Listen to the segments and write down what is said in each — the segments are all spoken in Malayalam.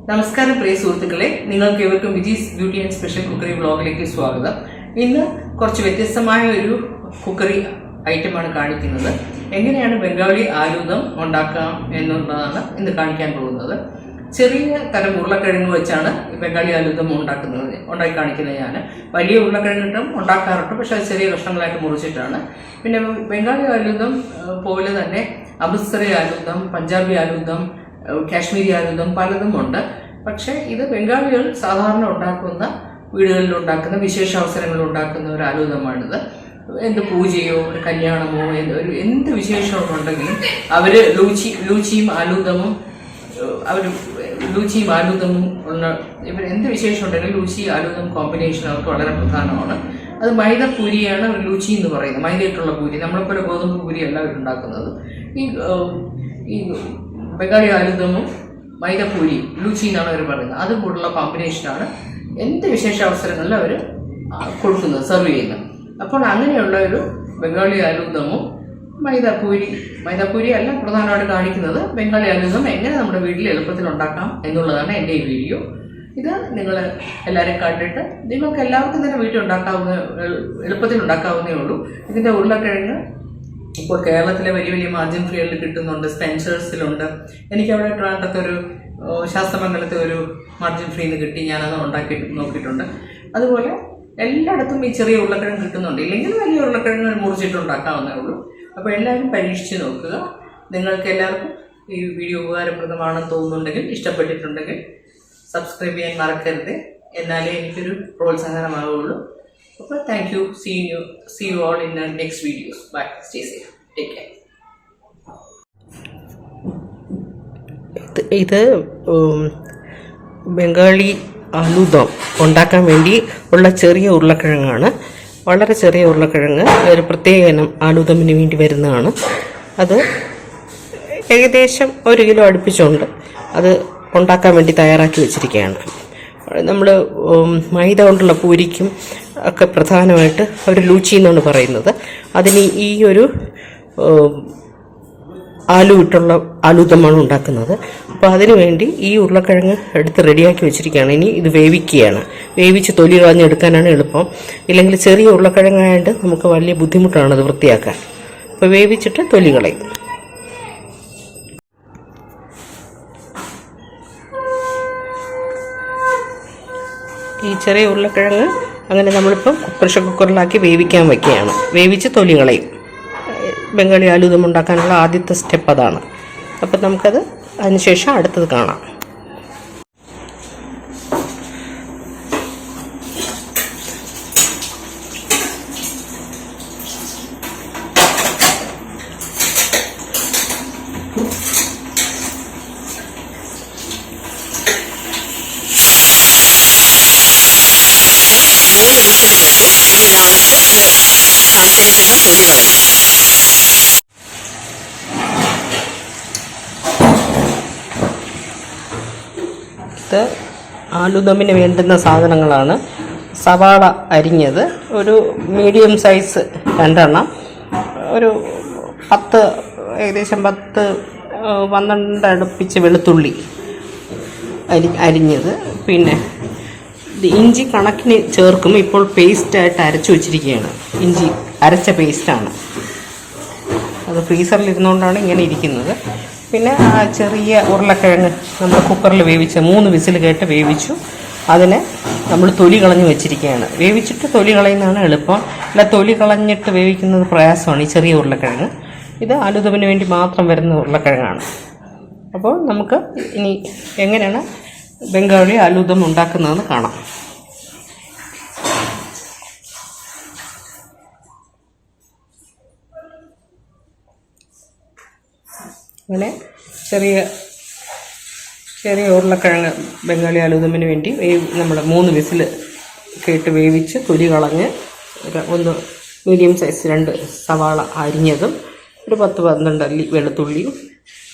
നമസ്കാരം പ്രിയ സുഹൃത്തുക്കളെ, നിങ്ങൾക്ക് ഏവർക്കും വിജീസ് ബ്യൂട്ടി ആൻഡ് സ്പെഷ്യൽ കുക്കറി വ്ളോഗിലേക്ക് സ്വാഗതം. ഇന്ന് കുറച്ച് വ്യത്യസ്തമായ ഒരു കുക്കറി ഐറ്റമാണ് കാണിക്കുന്നത്. എങ്ങനെയാണ് ബംഗാളി ആലൂദം ഉണ്ടാക്കാം എന്നുള്ളതാണ് ഇന്ന് കാണിക്കാൻ പോകുന്നത്. ചെറിയ തരം ഉരുളക്കിഴങ്ങ് വെച്ചാണ് ബംഗാളി ആലൂദം ഉണ്ടാക്കി കാണിക്കുന്നത്. ഞാൻ വലിയ ഉരുളക്കിഴങ്ങിട്ടും ഉണ്ടാക്കാറുണ്ട്, പക്ഷെ അത് ചെറിയ കഷ്ണങ്ങളായിട്ട് മുറിച്ചിട്ടാണ്. പിന്നെ ബംഗാളി ആലൂദം പോലെ തന്നെ അമൃത്സറി ആലൂദം, പഞ്ചാബി ആലൂദം, കാശ്മീരി ആലൂദം പലതും ഉണ്ട്. പക്ഷേ ഇത് ബംഗാളികൾ സാധാരണ ഉണ്ടാക്കുന്ന വീടുകളിൽ ഉണ്ടാക്കുന്ന വിശേഷ അവസരങ്ങളിൽ ഉണ്ടാക്കുന്ന ഒരു ആലൂദമാണിത്. എന്ത് പൂജയോ ഒരു കല്യാണമോ എന്ത് വിശേഷമുണ്ടെങ്കിലും അവർ ലൂച്ചിയും ആലൂദമും ഇവർ എന്ത് വിശേഷം ഉണ്ടെങ്കിലും ലൂച്ചി ആലൂദം കോമ്പിനേഷൻ അവർക്ക് വളരെ പ്രധാനമാണ്. അത് മൈദ പൂരിയാണ് ലൂച്ചി എന്ന് പറയുന്നത്. മൈദയിട്ടുള്ള പൂരി, നമ്മളെപ്പോലെ ഗോതമ്പ് പൂരിയല്ല അവരുണ്ടാക്കുന്നത്. ഈ ബംഗാളി ആലൂദമും മൈദപ്പൂരി ലൂച്ചി എന്നാണ് അവർ പറയുന്നത്. അതും കൂടുള്ള കോമ്പിനേഷനാണ് എന്ത് വിശേഷ അവസരങ്ങളിൽ അവർ കൊടുക്കുന്നത്, സെർവ് ചെയ്യുന്നത്. അപ്പോൾ അങ്ങനെയുള്ള ഒരു ബംഗാളി ആലൂദമും മൈദപ്പൂരി അല്ല പ്രധാനമായിട്ട് കാണിക്കുന്നത്. ബംഗാളി ആലൂദം എങ്ങനെ നമ്മുടെ വീട്ടിൽ എളുപ്പത്തിൽ ഉണ്ടാക്കാം എന്നുള്ളതാണ് എൻ്റെ ഈ വീഡിയോ. ഇത് നിങ്ങൾ എല്ലാവരും കണ്ടിട്ട് നിങ്ങൾക്ക് എല്ലാവർക്കും തന്നെ വീട്ടിൽ എളുപ്പത്തിൽ ഉണ്ടാക്കാവുന്നേ ഉള്ളൂ. ഇതിൻ്റെ ഉരുളക്കിഴങ്ങ് ഇപ്പോൾ കേരളത്തിലെ വലിയ വലിയ മാർജിൻ ഫ്രീകളിൽ കിട്ടുന്നുണ്ട്, സ്പെൻസേഴ്സിലുണ്ട്. എനിക്കവിടെ ട്രാൻഡത്തൊരു ശാസ്ത്രമംഗലത്തെ ഒരു മാർജിൻ ഫ്രീന്ന് കിട്ടി, ഞാനത് ഉണ്ടാക്കി നോക്കിയിട്ടുണ്ട്. അതുപോലെ എല്ലായിടത്തും ഈ ചെറിയ ഉരുളക്കിഴങ്ങ് കിട്ടുന്നുണ്ട്. ഇല്ലെങ്കിൽ വലിയ ഉരുളക്കിഴങ്ങ് മുറിച്ചിട്ടുണ്ടാക്കാവുന്നേ ഉള്ളൂ. അപ്പോൾ എല്ലാവരും പരീക്ഷിച്ച് നോക്കുക. നിങ്ങൾക്ക് എല്ലാവർക്കും ഈ വീഡിയോ ഉപകാരപ്രദമാണെന്ന് തോന്നുന്നുണ്ടെങ്കിൽ, ഇഷ്ടപ്പെട്ടിട്ടുണ്ടെങ്കിൽ സബ്സ്ക്രൈബ് ചെയ്യാൻ മറക്കരുത്. എന്നാലേ എനിക്കൊരു പ്രോത്സാഹനമാവുള്ളൂ. Okay, thank you. See you all in the next videos. Bye. Stay safe. Take care. ഇത് ബംഗാളി ആലൂദം ഉണ്ടാക്കാൻ വേണ്ടി ഉള്ള ചെറിയ ഉരുളക്കിഴങ്ങാണ്. വളരെ ചെറിയ ഉരുളക്കിഴങ്ങ് ഒരു പ്രത്യേക ഇനം ആലൂദമിന് വേണ്ടി വരുന്നതാണ്. അത് ഏകദേശം 1 കിലോ അടുപ്പിച്ചുണ്ട്. അത് ഉണ്ടാക്കാൻ വേണ്ടി തയ്യാറാക്കി വെച്ചിരിക്കുകയാണ്. നമ്മൾ മൈദ കൊണ്ടുള്ള പൂരിക്കും ഒക്കെ പ്രധാനമായിട്ട് ഒരു ലൂച്ചി എന്നാണ് പറയുന്നത്. അതിന് ഈ ഒരു ആലു ഇട്ടുള്ള ആലൂദമാണ് ഉണ്ടാക്കുന്നത്. അപ്പോൾ അതിനു വേണ്ടി ഈ ഉരുളക്കിഴങ്ങ് എടുത്ത് റെഡിയാക്കി വെച്ചിരിക്കുകയാണ്. ഇനി ഇത് വേവിക്കുകയാണ്. വേവിച്ച് തൊലി കളഞ്ഞെടുക്കാനാണ് എളുപ്പം. ഇല്ലെങ്കിൽ ചെറിയ ഉരുളക്കിഴങ്ങായിട്ട് നമുക്ക് വലിയ ബുദ്ധിമുട്ടാണ് അത് വൃത്തിയാക്കാൻ. അപ്പോൾ വേവിച്ചിട്ട് തൊലി കളയും. ഈ ചെറിയ ഉരുളക്കിഴങ്ങ് അങ്ങനെ നമ്മളിപ്പം പ്രഷർ കുക്കറിലാക്കി വേവിക്കാൻ വയ്ക്കുകയാണ്. വേവിച്ച് തൊലി കളയും. ബംഗാളി ആലൂദം ഉണ്ടാക്കാനുള്ള ആദ്യത്തെ സ്റ്റെപ്പ് അതാണ്. അപ്പം നമുക്കത് അതിനുശേഷം അടുത്തത് കാണാം. മണ്ടയിലുള്ള തൊലി കളയും. ഇത് ആലൂദമിന് വേണ്ടുന്ന സാധനങ്ങളാണ്. സവാള അരിഞ്ഞത് ഒരു മീഡിയം സൈസ് 2 എണ്ണം, ഒരു ഏകദേശം 10-12 അടുപ്പിച്ച് വെളുത്തുള്ളി അരിഞ്ഞത്. പിന്നെ ഇഞ്ചി കണക്കിന് ചേർക്കും. ഇപ്പോൾ പേസ്റ്റായിട്ട് അരച്ചു വെച്ചിരിക്കുകയാണ്. ഇഞ്ചി അരച്ച പേസ്റ്റാണ്. അത് ഫ്രീസറിലിരുന്നുകൊണ്ടാണ് ഇങ്ങനെ ഇരിക്കുന്നത്. പിന്നെ ആ ചെറിയ ഉരുളക്കിഴങ്ങ് നമ്മൾ കുക്കറിൽ വേവിച്ച് 3 വിസിൽ കേട്ട് വേവിച്ചു. അതിനെ നമ്മൾ തൊലി കളഞ്ഞ് വെച്ചിരിക്കുകയാണ്. വേവിച്ചിട്ട് തൊലി കളയുന്നതാണ് എളുപ്പം. അല്ല, തൊലി കളഞ്ഞിട്ട് വേവിക്കുന്നത് പ്രയാസമാണ് ഈ ചെറിയ ഉരുളക്കിഴങ്ങ്. ഇത് ആലൂദമിന് വേണ്ടി മാത്രം വരുന്ന ഉരുളക്കിഴങ്ങാണ്. അപ്പോൾ നമുക്ക് ഇനി എങ്ങനെയാണ് ബംഗാളി ആലൂദം ഉണ്ടാക്കുന്നതെന്ന് കാണാം. അങ്ങനെ ചെറിയ ഉരുളക്കിഴങ്ങ് ബംഗാളി ആലൂദമിന് വേണ്ടി നമ്മൾ 3 വിസിൽ കേട്ട് വേവിച്ച് തൊലി കളഞ്ഞ് ഒന്ന് മീഡിയം സൈസ് 2 സവാള അരിഞ്ഞതും ഒരു 10-12 അല്ലി വെളുത്തുള്ളിയും.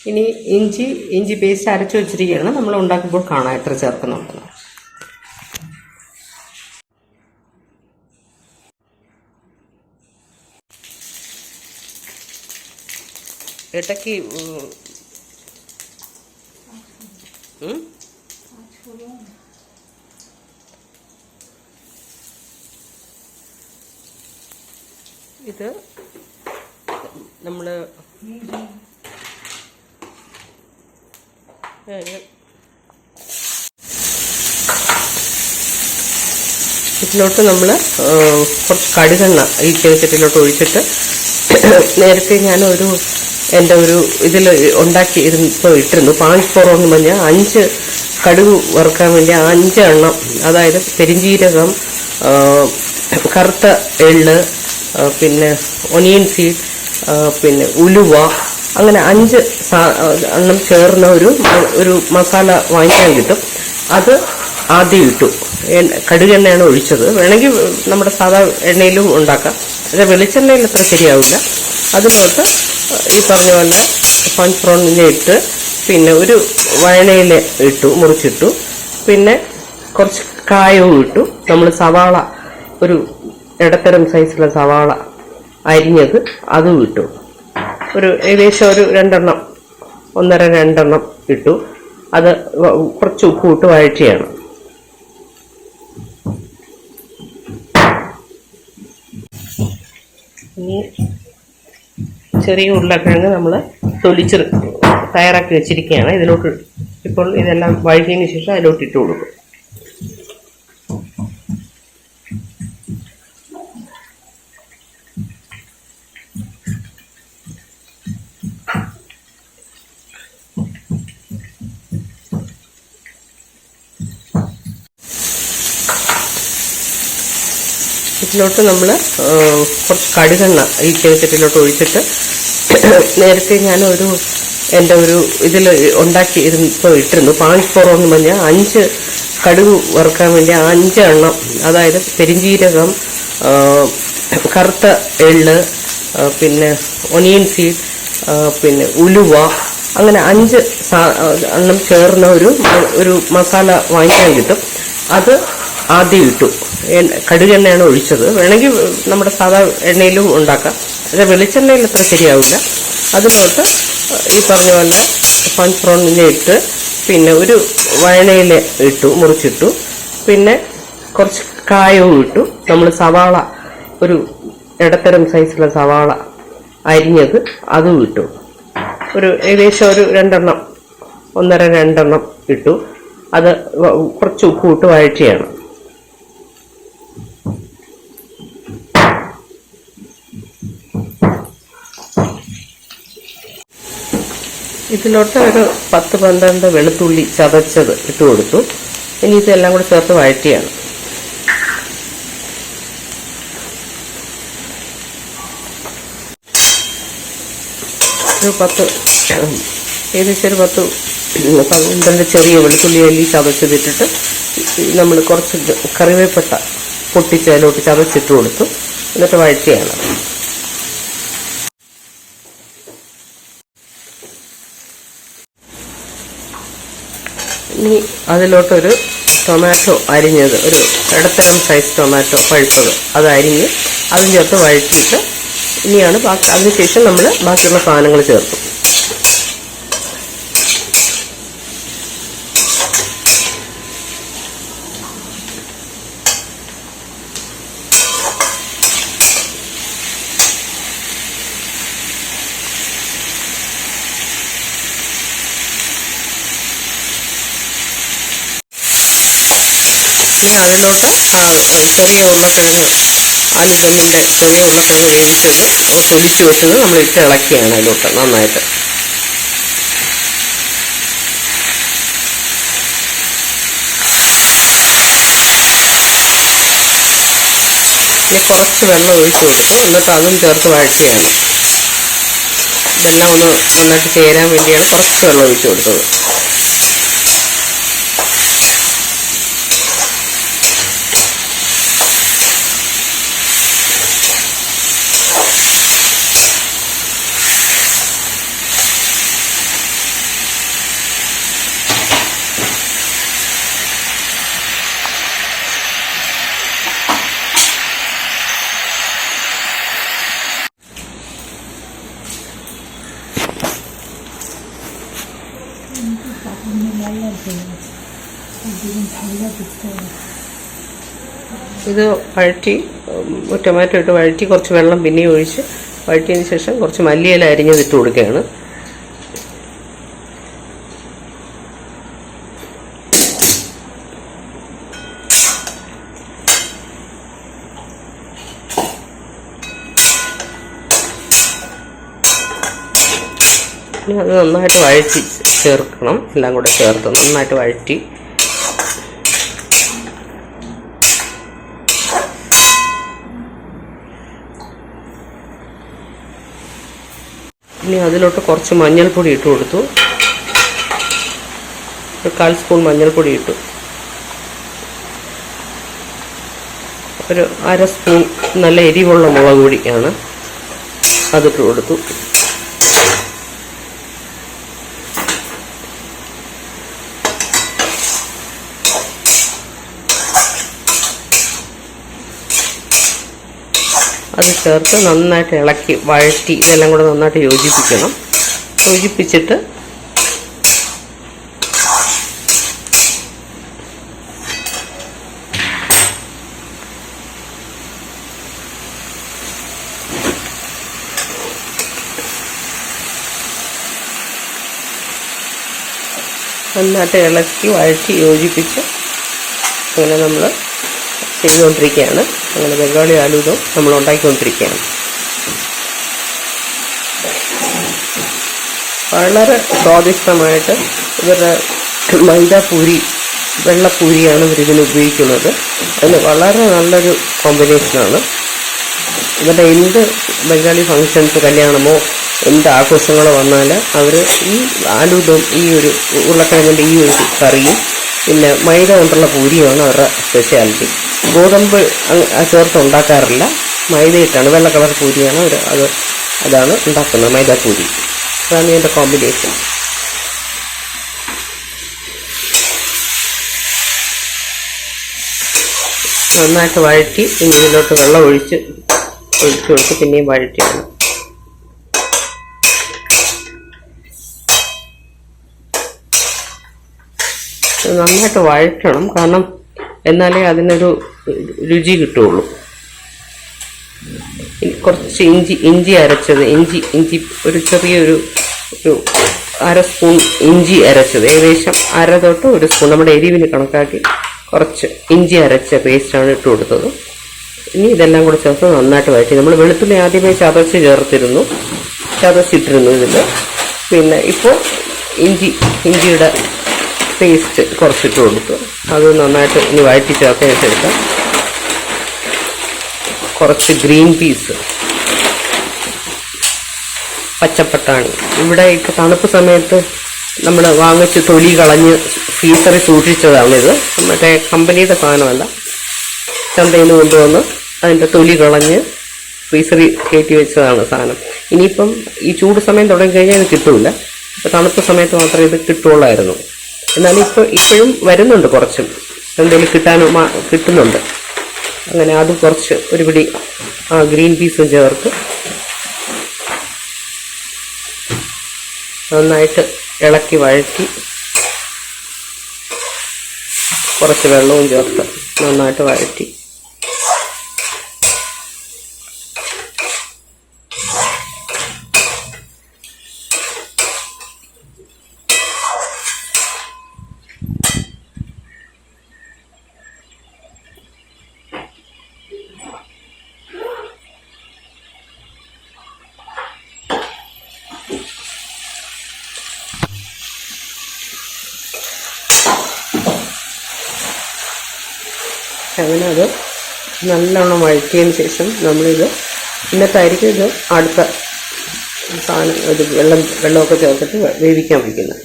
ഇനി ഇഞ്ചി പേസ്റ്റ് അരച്ചു വെച്ചിരിക്കുകയാണ്. നമ്മൾ ഉണ്ടാക്കുമ്പോൾ കാണാം എത്ര ചേർക്കുന്നുണ്ടെന്ന്. ഇടയ്ക്ക് ഇത് നമ്മൾ ഇതിലോട്ട് നമ്മൾ കുറച്ച് കടുകെണ്ണ ഈ ചീനച്ചട്ടിയിലോട്ട് ഒഴിച്ചിട്ട് നേരത്തെ ഞാനൊരു എൻ്റെ ഒരു ഇതിൽ ഇട്ടിരുന്നു പാഞ്ച് ഫോറോ എന്ന് പറഞ്ഞാൽ 5 കടുക് വറുക്കാൻ വേണ്ടി 5 എണ്ണം, അതായത് പെരിഞ്ജീരകം, കറുത്ത എള്ള്, പിന്നെ ഒനിയൻ സീഡ്, പിന്നെ ഉലുവ, അങ്ങനെ 5 എണ്ണം ചേർന്ന ഒരു മസാല വാങ്ങിക്കാൻ കിട്ടും. അത് ആദ്യം ഇട്ടു. കടുകെണ്ണയാണ് ഒഴിച്ചത്. വേണമെങ്കിൽ നമ്മുടെ സാധാ എണ്ണയിലും ഉണ്ടാക്കാം. അത് വെളിച്ചെണ്ണയിൽ അത്ര ശരിയാവില്ല. അതിലോട്ട് ഈ പറഞ്ഞ പോലെ പഞ്ചഫോറനെ ഇട്ട് പിന്നെ ഒരു വഴണയില ഇട്ടു, മുറിച്ചിട്ടു. പിന്നെ കുറച്ച് കായവും ഇട്ടു. നമ്മൾ സവാള, ഒരു ഇടത്തരം സൈസിലുള്ള സവാള അരിഞ്ഞത് അതും ഇട്ടു. ഒരു ഏകദേശം ഒരു 2 1.5-2 ഇട്ടു. അത് കുറച്ച് ഉപ്പ് ഇട്ട് വഴറ്റിയാണ്. ഇനി ചെറിയ ഉരുളക്കിഴങ്ങ് നമ്മൾ തൊലിച്ച് തയ്യാറാക്കി വെച്ചിരിക്കുകയാണ്. ഇതിലോട്ട് ഇപ്പോൾ ഇതെല്ലാം വഴറ്റിയതിന് ശേഷം അതിലോട്ട് ഇട്ട് കൊടുക്കും. ഇതിലോട്ട് നമ്മൾ കുറച്ച് കടുകെണ്ണ ഈ ചീനച്ചട്ടിയിലോട്ട് ഒഴിച്ചിട്ട് നേരത്തെ ഞാനൊരു എൻ്റെ ഒരു ഇതിൽ ഇട്ടിരുന്നു പാഞ്ച് ഫോറോ എന്ന് പറഞ്ഞാൽ 5 കടുക് വറുക്കാൻ വേണ്ടി 5 എണ്ണം, അതായത് പെരിഞ്ജീരകം, കറുത്ത എള്ള്, പിന്നെ ഒനിയൻ സീഡ്, പിന്നെ ഉലുവ, അങ്ങനെ 5 എണ്ണം ചേർന്ന ഒരു മസാല വാങ്ങിക്കാൻ കിട്ടും. അത് ആദ്യം ഇട്ടു. കടുകെണ്ണയാണ് ഒഴിച്ചത്. വേണമെങ്കിൽ നമ്മുടെ സാധാ എണ്ണയിലും ഉണ്ടാക്കാം. അത് വെളിച്ചെണ്ണയിൽ അത്ര ശരിയാവില്ല. അതിലോട്ട് ഈ പറഞ്ഞ പോലെ പഞ്ചഫോറനെ ഇട്ട് പിന്നെ ഒരു വഴണയില ഇട്ടു, മുറിച്ചിട്ടു. പിന്നെ കുറച്ച് കായവും ഇട്ടു. നമ്മൾ സവാള, ഒരു ഇടത്തരം സൈസിലുള്ള സവാള അരിഞ്ഞത് അതും ഇട്ടു. ഒരു ഏകദേശം ഒരു 2 1.5-2 ഇട്ടു. അത് കുറച്ച് ഉപ്പ് ഇട്ട് വഴറ്റിയാണ്. ഇതിലോട്ട് ഒരു 10-12 വെളുത്തുള്ളി ചതച്ചത് ഇട്ട് കൊടുത്തു. ഇനി ഇതെല്ലാം കൂടെ ചേർത്ത് വഴറ്റിയാണ്. ഏകദേശം ഒരു 10-12 ചെറിയ വെളുത്തുള്ളി അല്ലി ചതച്ചതിട്ടിട്ട് നമ്മൾ കുറച്ച് കറിവേപ്പട്ട പൊട്ടിച്ച് അതിലോട്ട് ചതച്ചിട്ട് കൊടുത്തു. എന്നിട്ട് വഴറ്റിയാണ്. ഇനി അതിലോട്ടൊരു ടൊമാറ്റോ അരിഞ്ഞത്, ഒരു ഇടത്തരം സൈസ് ടൊമാറ്റോ പഴുത്തത്, അത് അരിഞ്ഞ് അതും ചേർത്ത് വഴറ്റിയിട്ട് ഇനിയാണ് അതിനുശേഷം നമ്മൾ ബാക്കിയുള്ള സാധനങ്ങൾ ചേർക്കും. അതിലോട്ട് ചെറിയ ഉരുളക്കിഴങ്ങ്, ആലുദമ്മിൻ്റെ ചെറിയ ഉരുളക്കിഴങ്ങ് വേവിച്ചത് പൊടിച്ചു വെച്ചത് നമ്മൾ ഇട്ട് ഇളക്കിയാണ് അതിലോട്ട് നന്നായിട്ട്. ഇനി കുറച്ച് വെള്ളം ഒഴിച്ചു കൊടുത്തു. എന്നിട്ട് അതും ചേർത്ത് വഴറ്റിയാണ്. ഇതെല്ലാം ഒന്ന് നന്നായിട്ട് ചേരാൻ വേണ്ടിയാണ് കുറച്ച് വെള്ളം ഒഴിച്ചു കൊടുത്തത്. ഇത് വഴറ്റി ടൊമാറ്റോ ഇട്ട് വഴറ്റി കുറച്ച് വെള്ളം പിന്നെയും ഒഴിച്ച് വഴറ്റിയതിന് ശേഷം കുറച്ച് മല്ലിയില അരിഞ്ഞത് ഇട്ട് കൊടുക്കുകയാണ്. ഇനി അത് നന്നായിട്ട് വഴറ്റി ചേർക്കണം. എല്ലാം കൂടെ ചേർത്ത് നന്നായിട്ട് വഴറ്റി ഇനി അതിലോട്ട് കുറച്ച് മഞ്ഞൾപ്പൊടി ഇട്ട് കൊടുത്തു. ഒരു 1/4 സ്പൂൺ മഞ്ഞൾപ്പൊടി ഇട്ടു. ഒരു 1/2 സ്പൂൺ നല്ല എരിവുള്ള മുളക് പൊടിയാണ് അതിട്ട് കൊടുത്തു. അത് ചേർത്ത് നന്നായിട്ട് ഇളക്കി വഴറ്റി ഇതെല്ലാം കൂടെ നന്നായിട്ട് യോജിപ്പിക്കണം. യോജിപ്പിച്ചിട്ട് നന്നായിട്ട് ഇളക്കി വഴറ്റി യോജിപ്പിച്ച് അങ്ങനെ നമ്മൾ ചെയ്തുകൊണ്ടിരിക്കുകയാണ്. അങ്ങനെ ബംഗാളി ആലൂദം നമ്മൾ ഉണ്ടാക്കിക്കൊണ്ടിരിക്കുകയാണ്. വളരെ സ്വാദിഷ്ടമായിട്ട് ഇവരുടെ മൈദാപൂരി വെള്ളപ്പൂരിയാണ് ഇവരിതിന് ഉപയോഗിക്കുന്നത്. അതിന് വളരെ നല്ലൊരു കോമ്പിനേഷനാണ്. ഇവരുടെ എന്ത് ബംഗാളി ഫങ്ഷൻസ്, കല്യാണമോ എന്ത് ആഘോഷങ്ങളോ വന്നാൽ അവർ ഈ ആലൂദം, ഈ ഒരു ഉരുളക്കിഴങ്ങിൻ്റെ ഈ ഒരു കറിയും പിന്നെ മൈദ കൊണ്ടുള്ള പൂരിയുമാണ് അവരുടെ സ്പെഷ്യാലിറ്റി. ഗോതമ്പ് ചേർത്ത് ഉണ്ടാക്കാറില്ല, മൈദയിട്ടാണ്. വെള്ള കളർ പൂരിയാണ് അതാണ് ഉണ്ടാക്കുന്നത്, മൈദാപൂരി. അതാണ് ഇതിൻ്റെ കോമ്പിനേഷൻ. നന്നായിട്ട് വഴറ്റി ഇനി ഇതിലോട്ട് വെള്ളം ഒഴിച്ച് കൊടുത്ത് പിന്നെയും വഴറ്റിയാണ്. നന്നായിട്ട് വഴറ്റണം, കാരണം എന്നാലേ അതിനൊരു രുചി കിട്ടുള്ളൂ. കുറച്ച് ഇഞ്ചി അരച്ചത്, ഇഞ്ചി ഒരു ചെറിയൊരു 1/2 സ്പൂൺ ഇഞ്ചി അരച്ചത്, ഏകദേശം 1/2 തൊട്ട് 1 സ്പൂൺ നമ്മുടെ എരിവിന് കണക്കാക്കി കുറച്ച് ഇഞ്ചി അരച്ച പേസ്റ്റാണ് ഇട്ട് കൊടുത്തത്. ഇനി ഇതെല്ലാം കൂടെ ചേർത്ത് നന്നായിട്ട് വഴറ്റി. നമ്മൾ വെളുത്തുള്ളി ആദ്യമേ ചതച്ചിട്ടിരുന്നു ഇതിൽ. പിന്നെ ഇപ്പോൾ ഇഞ്ചിയുടെ പേസ്റ്റ് കുറച്ചിട്ട് കൊടുത്തു. അത് നന്നായിട്ട് ഇനി വഴറ്റി ചേർത്തതിന് ശേഷം കുറച്ച് ഗ്രീൻ പീസ്, പച്ചപ്പട്ടാണി. ഇവിടെ ഇപ്പോൾ തണുപ്പ് സമയത്ത് നമ്മൾ വാങ്ങിച്ച് തൊലി കളഞ്ഞ് ഫ്രീസറിൽ സൂക്ഷിച്ചതാണിത്. മറ്റേ കമ്പനിയുടെ സാധനമല്ല, ചന്തയിൽ നിന്ന് കൊണ്ടുവന്ന് അതിൻ്റെ തൊലി കളഞ്ഞ് ഫ്രീസറിൽ കയറ്റി വെച്ചതാണ് സാധനം. ഇനിയിപ്പം ഈ ചൂട് സമയം തുടങ്ങിക്കഴിഞ്ഞാൽ ഇത് കിട്ടില്ല. ഇപ്പോൾ തണുപ്പ് സമയത്ത് മാത്രമേ ഇത് കിട്ടുള്ളായിരുന്നു. എന്നാലും ഇപ്പോഴും വരുന്നുണ്ട്, കുറച്ചും എന്തെങ്കിലും കിട്ടുന്നുണ്ട്. അങ്ങനെ അത് കുറച്ച് ഒരു പിടി ഗ്രീൻ പീസും ചേർത്ത് നന്നായിട്ട് ഇളക്കി വഴറ്റി കുറച്ച് വെള്ളവും ചേർത്ത് നന്നായിട്ട് വഴറ്റി അങ്ങനെ അത് നല്ലോണം വഴറ്റിയതിന് ശേഷം നമ്മളിത് ഇന്നത്തായിരിക്കും ഇത് അടുത്ത സാധനം ഇത് വെള്ളമൊക്കെ ചേർത്തിട്ട് വേവിക്കാൻ വയ്ക്കുന്നത്.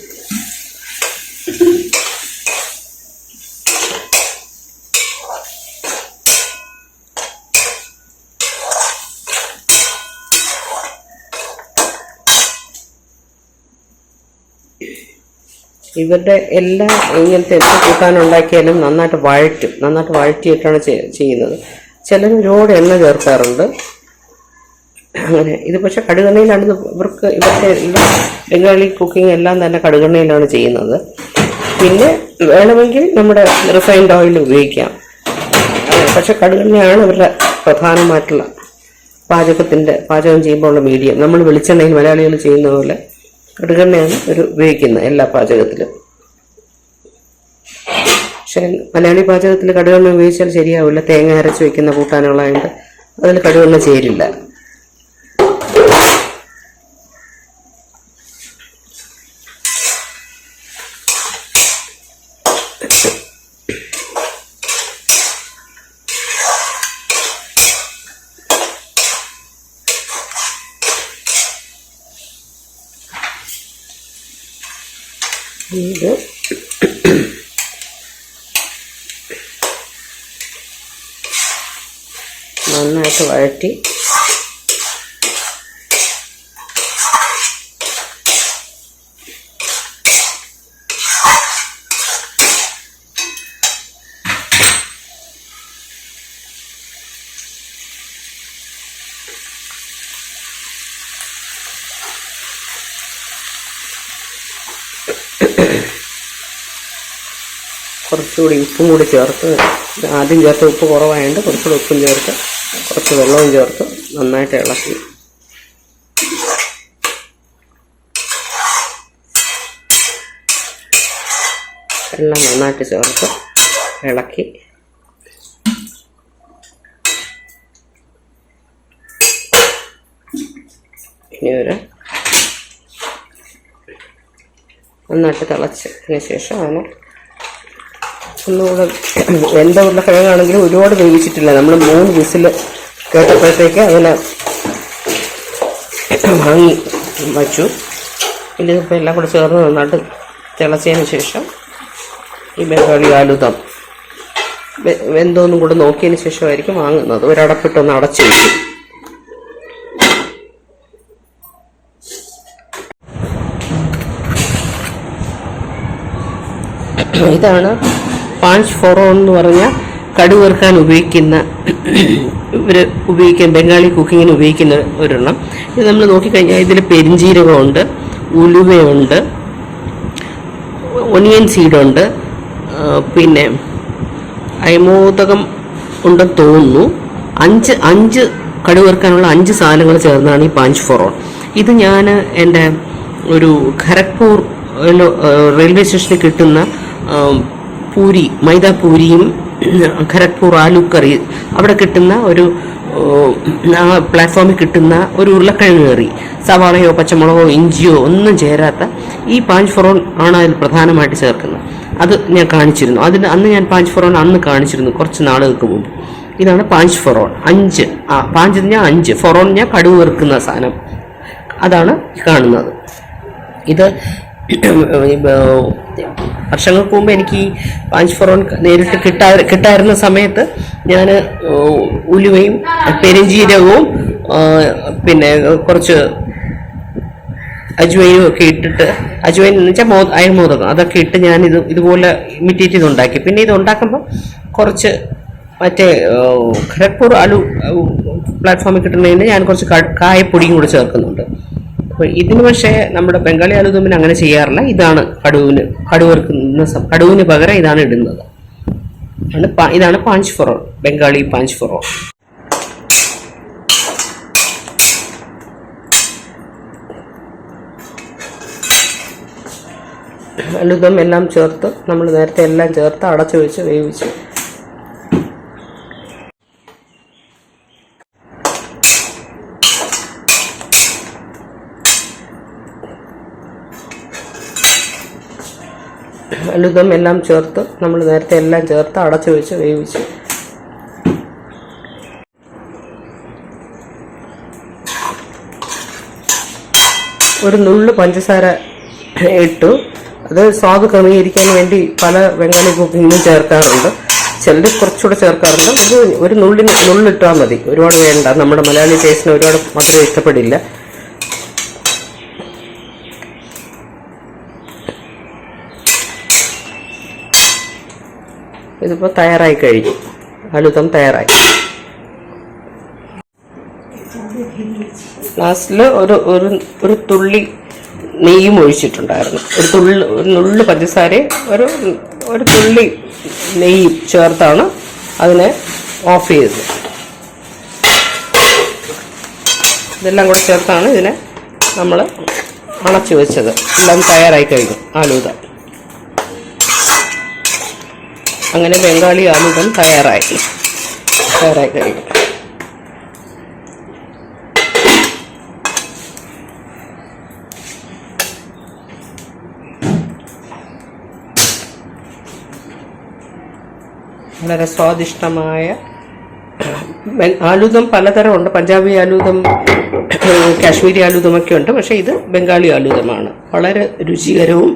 ഇവരുടെ എല്ലാ ഇങ്ങനത്തെ എന്ത് കൂട്ടാനുണ്ടാക്കിയാലും നന്നായിട്ട് വഴറ്റിയിട്ടാണ് ചെയ്യുന്നത്. ചിലർ ഒരുപാട് എണ്ണ ചേർക്കാറുണ്ട്. അങ്ങനെ ഇത് പക്ഷെ കടുകെണ്ണയിലാണ് ഇവരുടെ ബംഗാളി കുക്കിംഗ് എല്ലാം തന്നെ കടുകെണ്ണയിലാണ് ചെയ്യുന്നത്. പിന്നെ വേണമെങ്കിൽ നമ്മുടെ റിഫൈൻഡ് ഓയിൽ ഉപയോഗിക്കാം. പക്ഷെ കടുകെണ്ണയാണ് ഇവരുടെ പ്രധാനമായിട്ടുള്ള പാചകം ചെയ്യുമ്പോൾ ഉള്ള മീഡിയം. നമ്മൾ വെളിച്ചെണ്ണയിൽ മലയാളികൾ ചെയ്യുന്ന പോലെ കടുകെണ്ണയാണ് ഒരു ഉപയോഗിക്കുന്നത് എല്ലാ പാചകത്തിലും. പക്ഷെ മലയാളി പാചകത്തിൽ കടുകെണ്ണ ഉപയോഗിച്ചാൽ ശരിയാവില്ല. തേങ്ങ അരച്ച് വെക്കുന്ന കൂട്ടാനുള്ളതുകൊണ്ട് അതിൽ കടുകെണ്ണ ചേരില്ല. ഇത് നന്നായിട്ട് വഴറ്റി കുറച്ചുകൂടി ഉപ്പും കൂടി ചേർത്ത്, ആദ്യം ചേർത്ത് ഉപ്പ് കുറവായതുകൊണ്ട് കുറച്ചുകൂടി ഉപ്പും ചേർത്ത് കുറച്ച് വെള്ളവും ചേർത്ത് നന്നായിട്ട് ഇളക്കി എല്ലാം നന്നായിട്ട് ചേർത്ത് ഇളക്കി ഇനി നന്നായിട്ട് തിളച്ചതിന് ശേഷം ആണ് ഒന്നുകൂടെ വെന്ത ഉരുളക്കിഴങ്ങാണെങ്കിലും ഒരുപാട് വേവിച്ചിട്ടില്ല. നമ്മൾ 3 വിസിൽ കേട്ടപ്പോഴത്തേക്ക് അതിനെ വാങ്ങി വച്ചു. പിന്നെ ഇപ്പോൾ എല്ലാം കൂടെ ചേർന്ന് നന്നായിട്ട് തിളച്ചതിന് ശേഷം ഈ ബംഗാളി ആലുദം വെന്തോന്നും കൂടെ നോക്കിയതിന് ശേഷമായിരിക്കും വാങ്ങുന്നത്. ഒരടപ്പിട്ടൊന്ന് അടച്ചു വയ്ക്കും. ഇതാണ് പാഞ്ച് ഫോറോൺ എന്ന് പറഞ്ഞ കടുക് വറുക്കാൻ ബംഗാളി കുക്കിങ്ങിന് ഉപയോഗിക്കുന്ന ഒരെണ്ണം. ഇത് നമ്മൾ നോക്കിക്കഴിഞ്ഞാൽ ഇതിൽ പെരിഞ്ജീരകമുണ്ട്, ഉലുവയുണ്ട്, ഒനിയൻ സീഡുണ്ട്, പിന്നെ അയമോദകം ഉണ്ടെന്ന് തോന്നുന്നു. 5 കടുക് വറുക്കാനുള്ള 5 സാധനങ്ങൾ ചേർന്നാണ് ഈ പാഞ്ച് ഫോറോൺ. ഇത് ഞാൻ എൻ്റെ ഒരു ഖരഗ്പൂർ റെയിൽവേ സ്റ്റേഷനിൽ കിട്ടുന്ന മൈദാ പൂരിയും ഖരഗ്പൂർ ആലു കറി അവിടെ കിട്ടുന്ന ഒരു പ്ലാറ്റ്ഫോമിൽ കിട്ടുന്ന ഒരു ഉരുളക്കിഴങ്ങ് കറി, സവാളയോ പച്ചമുളകോ ഇഞ്ചിയോ ഒന്നും ചേരാത്ത ഈ പാഞ്ച് ഫോറോൺ ആണ് അതിൽ പ്രധാനമായിട്ട് ചേർക്കുന്നത്. അത് ഞാൻ കാണിച്ചിരുന്നു. അന്ന് ഞാൻ പാഞ്ച് ഫോറോൺ കാണിച്ചിരുന്നു കുറച്ച് നാളുകൾക്ക് മുമ്പ്. ഇതാണ് പാഞ്ച് ഫോറോൺ. 5 ഫോറോൺ ഞാൻ കടുക് വറുക്കുന്ന സാധനം അതാണ് കാണുന്നത്. ഇത് വർഷങ്ങൾക്ക് മുമ്പ് എനിക്ക് ഈ പാഞ്ച് ഫോറോൺ നേരിട്ട് കിട്ടായിരുന്ന സമയത്ത് ഞാൻ ഉലുവയും പെരിഞ്ജീരകവും പിന്നെ കുറച്ച് അജ്വൈനും ഒക്കെ ഇട്ടിട്ട്, അജ്വൈൻ എന്ന് വെച്ചാൽ അയമോദകം അതൊക്കെ ഇട്ട് ഞാൻ ഇതുപോലെ ഇമിറ്റേറ്റ് ചെയ്തുണ്ടാക്കി. പിന്നെ ഇത് ഉണ്ടാക്കുമ്പോൾ കുറച്ച് മറ്റേ ഖരഗ്പൂർ ആലു പ്ലാറ്റ്ഫോമിൽ കിട്ടുന്നതിന് ഞാൻ കുറച്ച് കായപ്പൊടിയും കൂടി ചേർക്കുന്നുണ്ട്. അപ്പോൾ ഇതിന് പക്ഷേ നമ്മുടെ ബംഗാളി ആലുദമ്മിന് അങ്ങനെ ചെയ്യാറില്ല. ഇതാണ് കടുവിന് പകരം ഇതാണ് ഇടുന്നത്. ഇതാണ് പാഞ്ച് ഫോറോൺ, ബംഗാളി പാഞ്ച് ഫോറോൺ. ആലുദം എല്ലാം ചേർത്ത് നമ്മൾ നേരത്തെ എല്ലാം ചേർത്ത് അടച്ചു വെച്ച് വേവിച്ചു. ആലുദം എല്ലാം ചേർത്ത് നമ്മൾ നേരത്തെ എല്ലാം ചേർത്ത് അടച്ചു വെച്ച് വേവിച്ചു. ഒരു നുള്ളു പഞ്ചസാര ഇട്ടു. അത് സ്വാദ് ക്രമീകരിക്കാൻ വേണ്ടി പല ബംഗാളി കുക്കിങ്ങിനും ചേർക്കാറുണ്ട്. ചിലർ കുറച്ചുകൂടെ ചേർക്കാറുണ്ട്. ഒരു നുള്ളിട്ടാൽ മതി, ഒരുപാട് വേണ്ട. നമ്മുടെ മലയാളി ടേസ്റ്റിന് ഒരുപാട് മധുരം ഇഷ്ടപ്പെടില്ല. ഇതിപ്പോൾ തയ്യാറായി കഴിഞ്ഞു. ആലുദം തയ്യാറായി. ലാസ്റ്റിൽ ഒരു തുള്ളി നെയ്യും ഒഴിച്ചിട്ടുണ്ടായിരുന്നു. ഒരു നുള്ളു പഞ്ചസാരയും ഒരു തുള്ളി നെയ്യും ചേർത്താണ് അതിനെ ഓഫ് ചെയ്തത്. ഇതെല്ലാം കൂടെ ചേർത്താണ് ഇതിനെ നമ്മൾ അണച്ചു വെച്ചത്. എല്ലാം തയ്യാറായി കഴിഞ്ഞു ആലൂദം. അങ്ങനെ ബംഗാളി ആലൂദം തയ്യാറായി കഴിഞ്ഞു. വളരെ സ്വാദിഷ്ടമായ ആലൂദം പലതരമുണ്ട്. പഞ്ചാബി ആലൂദം, കാശ്മീരി ആലൂദമൊക്കെ ഉണ്ട്. പക്ഷേ ഇത് ബംഗാളി ആലൂദമാണ്. വളരെ രുചികരവും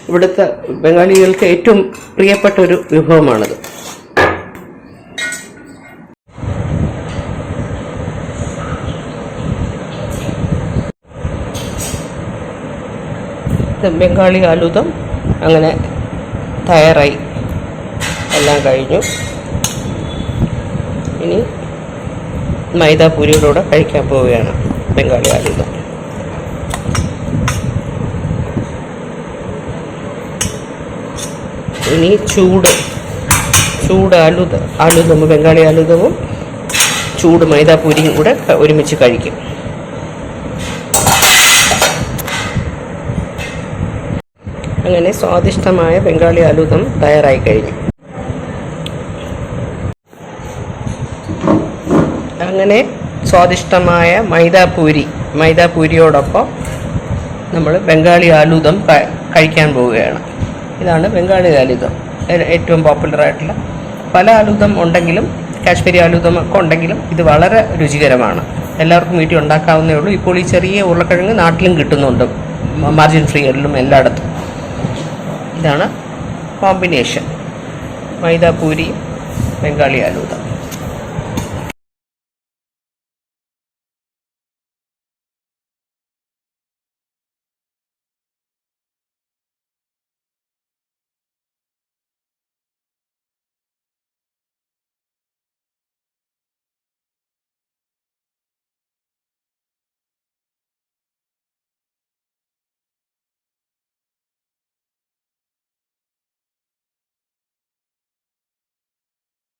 ഇവിടുത്തെ ബംഗാളികൾക്ക് ഏറ്റവും പ്രിയപ്പെട്ട ഒരു വിഭവമാണിത്. ബംഗാളി ആലൂദം അങ്ങനെ തയ്യാറായി, എല്ലാം കഴിഞ്ഞു. ഇനി മൈദാപൂരിയോടുകൂടെ കഴിക്കാൻ പോവുകയാണ് ബംഗാളി ആലൂദം. ഇനി ചൂട് ആലൂദം ബംഗാളി ആലൂദവും ചൂട് മൈദാപൂരിയും കൂടെ ഒരുമിച്ച് കഴിക്കും. അങ്ങനെ സ്വാദിഷ്ടമായ ബംഗാളി ആലൂദം തയ്യാറായി കഴിഞ്ഞു. അങ്ങനെ സ്വാദിഷ്ടമായ മൈദാപൂരിയോടൊപ്പം നമ്മൾ ബംഗാളി ആലൂദം കഴിക്കാൻ പോവുകയാണ്. ഇതാണ് ബംഗാളി ആലൂദം. ഏറ്റവും പോപ്പുലറായിട്ടുള്ള പല ആലൂദം ഉണ്ടെങ്കിലും, കാശ്മീരി ആലൂദം ഒക്കെ ഉണ്ടെങ്കിലും ഇത് വളരെ രുചികരമാണ്. എല്ലാവർക്കും വീട്ടിൽ ഉണ്ടാക്കാവുന്നേ ഉള്ളൂ. ഇപ്പോൾ ഈ ചെറിയ ഉരുളക്കിഴങ്ങ് നാട്ടിലും കിട്ടുന്നുണ്ട്, മാർജിൻ ഫ്രീയിലും എല്ലായിടത്തും. ഇതാണ് കോമ്പിനേഷൻ, മൈദാപൂരി ബംഗാളി ആലൂദം.